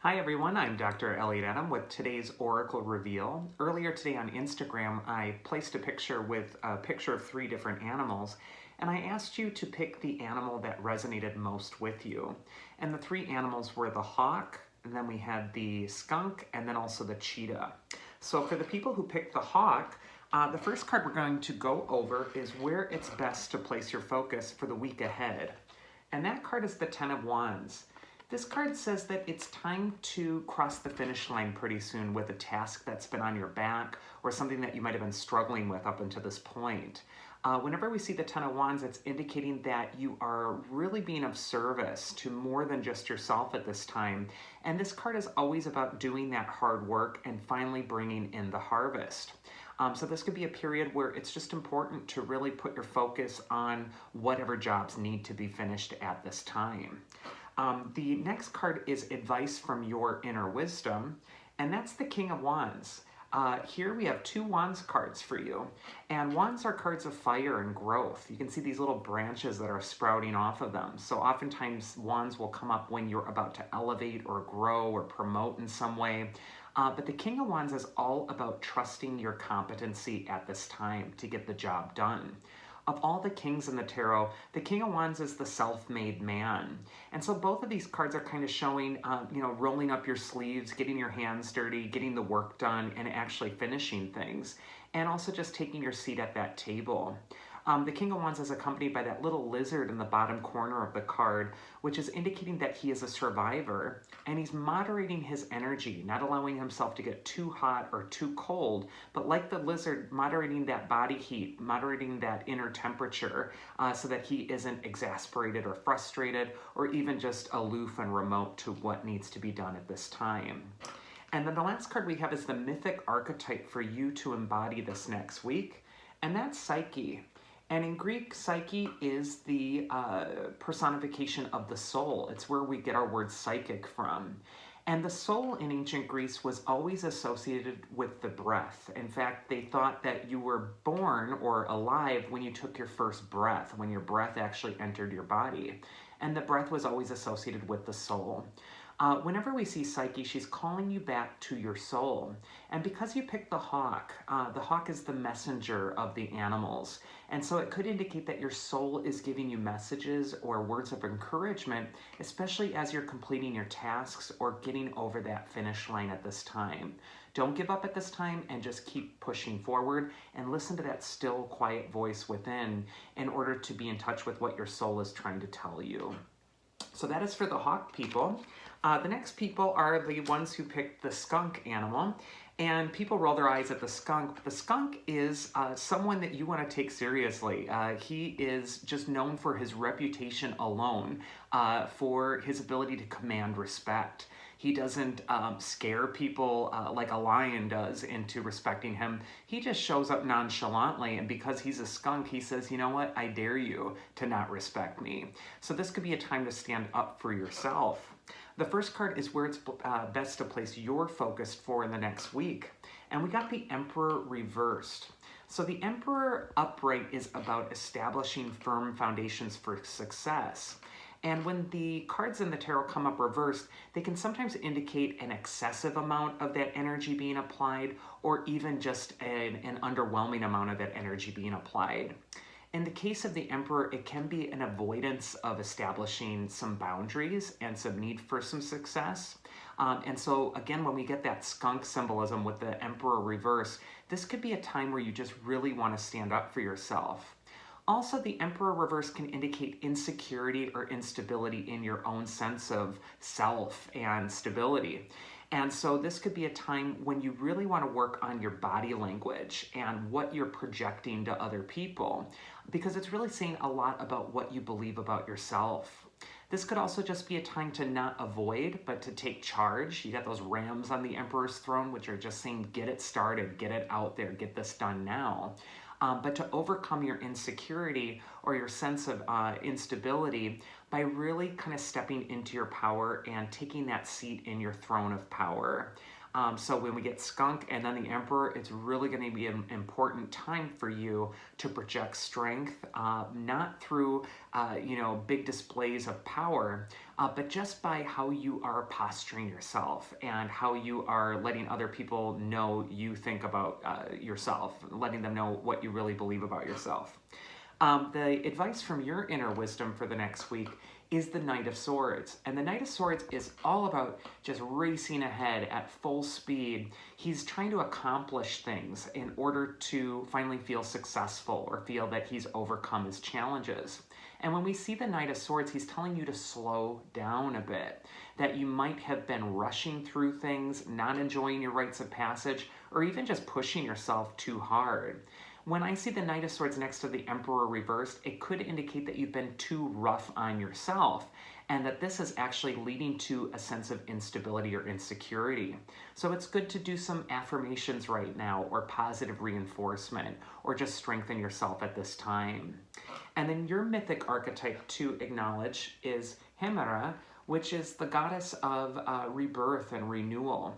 Hi everyone, I'm Dr. Elliot Adam with today's Oracle Reveal. Earlier today on Instagram, I placed a picture with a picture of 3 different animals, and I asked you to pick the animal that resonated most with you. And the 3 animals were the hawk, and then we had the skunk, and then also the cheetah. So for the people who picked the hawk, the first card we're going to go over is where it's best to place your focus for the week ahead. And that card is the 10 of Wands. This card says that it's time to cross the finish line pretty soon with a task that's been on your back or something that you might have been struggling with up until this point. Whenever we see the 10 of Wands, it's indicating that you are really being of service to more than just yourself at this time. And this card is always about doing that hard work and finally bringing in the harvest. So this could be a period where it's just important to really put your focus on whatever jobs need to be finished at this time. The next card is advice from your inner wisdom, and that's the King of Wands. Here we have 2 Wands cards for you, and Wands are cards of fire and growth. You can see these little branches that are sprouting off of them. So oftentimes Wands will come up when you're about to elevate or grow or promote in some way. But the King of Wands is all about trusting your competency at this time to get the job done. Of all the kings in the tarot, the King of Wands is the self-made man. And so both of these cards are kind of showing, rolling up your sleeves, getting your hands dirty, getting the work done, and actually finishing things. And also just taking your seat at that table. The King of Wands is accompanied by that little lizard in the bottom corner of the card, which is indicating that he is a survivor, and he's moderating his energy, not allowing himself to get too hot or too cold, but like the lizard, moderating that body heat, moderating that inner temperature, so that he isn't exasperated or frustrated, or even just aloof and remote to what needs to be done at this time. And then the last card we have is the mythic archetype for you to embody this next week, and that's Psyche. And in Greek, Psyche is the personification of the soul. It's where we get our word psychic from. And the soul in ancient Greece was always associated with the breath. In fact, they thought that you were born or alive when you took your first breath, when your breath actually entered your body. And the breath was always associated with the soul. Whenever we see Psyche, she's calling you back to your soul. And because you picked the hawk is the messenger of the animals. And so it could indicate that your soul is giving you messages or words of encouragement, especially as you're completing your tasks or getting over that finish line at this time. Don't give up at this time and just keep pushing forward and listen to that still, quiet voice within in order to be in touch with what your soul is trying to tell you. So that is for the hawk people. The next people are the ones who picked the skunk animal. And people roll their eyes at the skunk. But the skunk is someone that you want to take seriously. He is just known for his reputation alone, for his ability to command respect. He doesn't scare people like a lion does into respecting him. He just shows up nonchalantly, and because he's a skunk, he says, you know what, I dare you to not respect me. So this could be a time to stand up for yourself. The first card is where it's best to place your focus for in the next week. And we got the Emperor reversed. So the Emperor upright is about establishing firm foundations for success. And when the cards in the tarot come up reversed, they can sometimes indicate an excessive amount of that energy being applied, or even just an underwhelming amount of that energy being applied. In the case of the Emperor, it can be an avoidance of establishing some boundaries and some need for some success. And so again, when we get that skunk symbolism with the Emperor reverse, this could be a time where you just really want to stand up for yourself. Also, the Emperor reverse can indicate insecurity or instability in your own sense of self and stability. And so this could be a time when you really want to work on your body language and what you're projecting to other people, because it's really saying a lot about what you believe about yourself. This could also just be a time to not avoid, but to take charge. You got those rams on the Emperor's throne, which are just saying, get it started, get it out there, get this done now. But to overcome your insecurity or your sense of instability by really kind of stepping into your power and taking that seat in your throne of power. So when we get Skunk and then the Emperor, it's really going to be an important time for you to project strength, not through big displays of power, but just by how you are posturing yourself and how you are letting other people know you think about yourself, letting them know what you really believe about yourself. The advice from your inner wisdom for the next week is the Knight of Swords. And the Knight of Swords is all about just racing ahead at full speed. He's trying to accomplish things in order to finally feel successful or feel that he's overcome his challenges. And when we see the Knight of Swords, he's telling you to slow down a bit, that you might have been rushing through things, not enjoying your rites of passage, or even just pushing yourself too hard. When I see the Knight of Swords next to the Emperor reversed, it could indicate that you've been too rough on yourself and that this is actually leading to a sense of instability or insecurity. So it's good to do some affirmations right now or positive reinforcement or just strengthen yourself at this time. And then your mythic archetype to acknowledge is Hemera, which is the goddess of rebirth and renewal.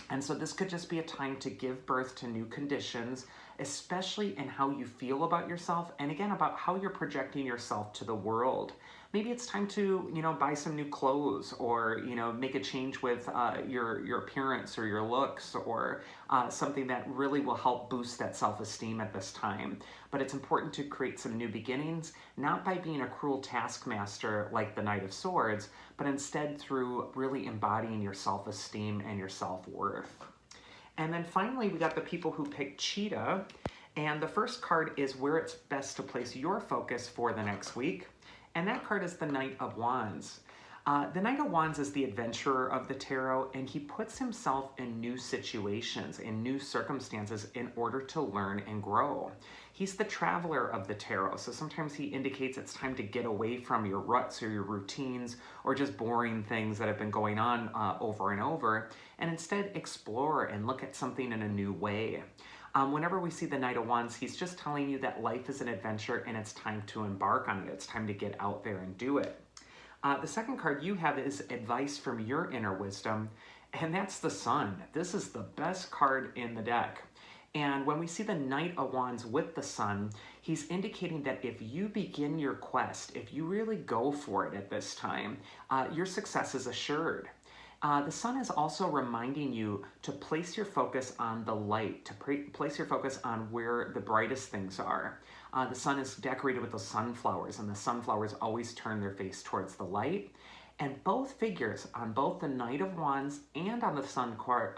And so this could just be a time to give birth to new conditions, especially in how you feel about yourself and again about how you're projecting yourself to the world. Maybe it's time to, buy some new clothes or, make a change with your appearance or your looks or something that really will help boost that self-esteem at this time. But it's important to create some new beginnings, not by being a cruel taskmaster like the Knight of Swords, but instead through really embodying your self-esteem and your self-worth. And then finally, we got the people who picked Cheetah. And the first card is where it's best to place your focus for the next week. And that card is the Knight of Wands. The Knight of Wands is the adventurer of the tarot, and he puts himself in new situations, in new circumstances in order to learn and grow. He's the traveler of the tarot, so sometimes he indicates it's time to get away from your ruts or your routines or just boring things that have been going on over and over, and instead explore and look at something in a new way. Whenever we see the Knight of Wands, he's just telling you that life is an adventure and it's time to embark on it. It's time to get out there and do it. The second card you have is advice from your inner wisdom, and that's the Sun. This is the best card in the deck. And when we see the Knight of Wands with the Sun, he's indicating that if you begin your quest, if you really go for it at this time, your success is assured. The Sun is also reminding you to place your focus on the light, to place your focus on where the brightest things are. The Sun is decorated with the sunflowers, and the sunflowers always turn their face towards the light. And both figures, on both the Knight of Wands and on the Sun card,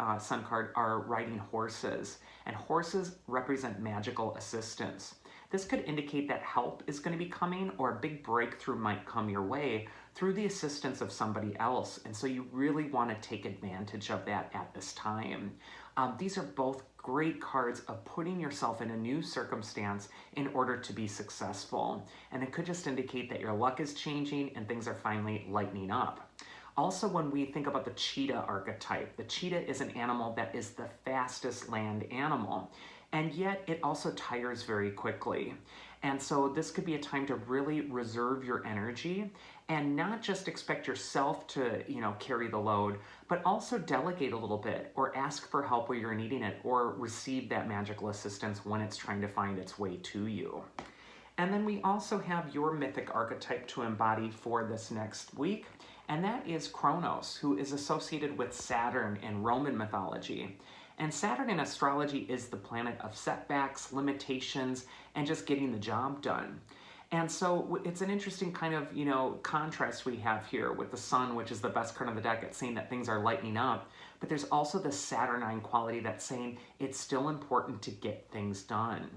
are riding horses, and horses represent magical assistance. This could indicate that help is going to be coming or a big breakthrough might come your way through the assistance of somebody else. And so you really want to take advantage of that at this time. These are both great cards of putting yourself in a new circumstance in order to be successful. And it could just indicate that your luck is changing and things are finally lightening up. Also, when we think about the cheetah archetype, the cheetah is an animal that is the fastest land animal, and yet it also tires very quickly. And so this could be a time to really reserve your energy and not just expect yourself to, carry the load, but also delegate a little bit or ask for help where you're needing it or receive that magical assistance when it's trying to find its way to you. And then we also have your mythic archetype to embody for this next week, and that is Kronos, who is associated with Saturn in Roman mythology. And Saturn in astrology is the planet of setbacks, limitations, and just getting the job done. And so it's an interesting kind of, contrast we have here with the Sun, which is the best card of the deck at saying that things are lightening up. But there's also the Saturnine quality that's saying it's still important to get things done.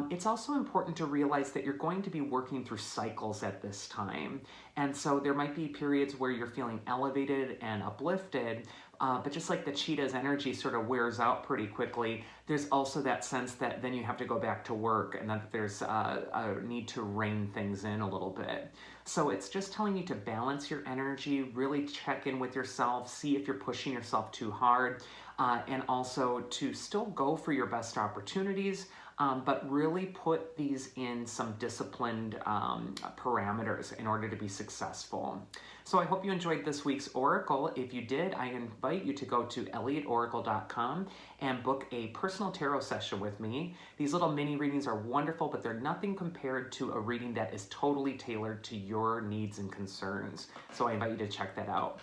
It's also important to realize that you're going to be working through cycles at this time. And so there might be periods where you're feeling elevated and uplifted, but just like the cheetah's energy sort of wears out pretty quickly, there's also that sense that then you have to go back to work and that there's a need to rein things in a little bit. So it's just telling you to balance your energy, really check in with yourself, see if you're pushing yourself too hard, and also to still go for your best opportunities, but really put these in some disciplined parameters in order to be successful. So I hope you enjoyed this week's Oracle. If you did, I invite you to go to elliotoracle.com and book a personal tarot session with me. These little mini readings are wonderful, but they're nothing compared to a reading that is totally tailored to your needs and concerns. So I invite you to check that out.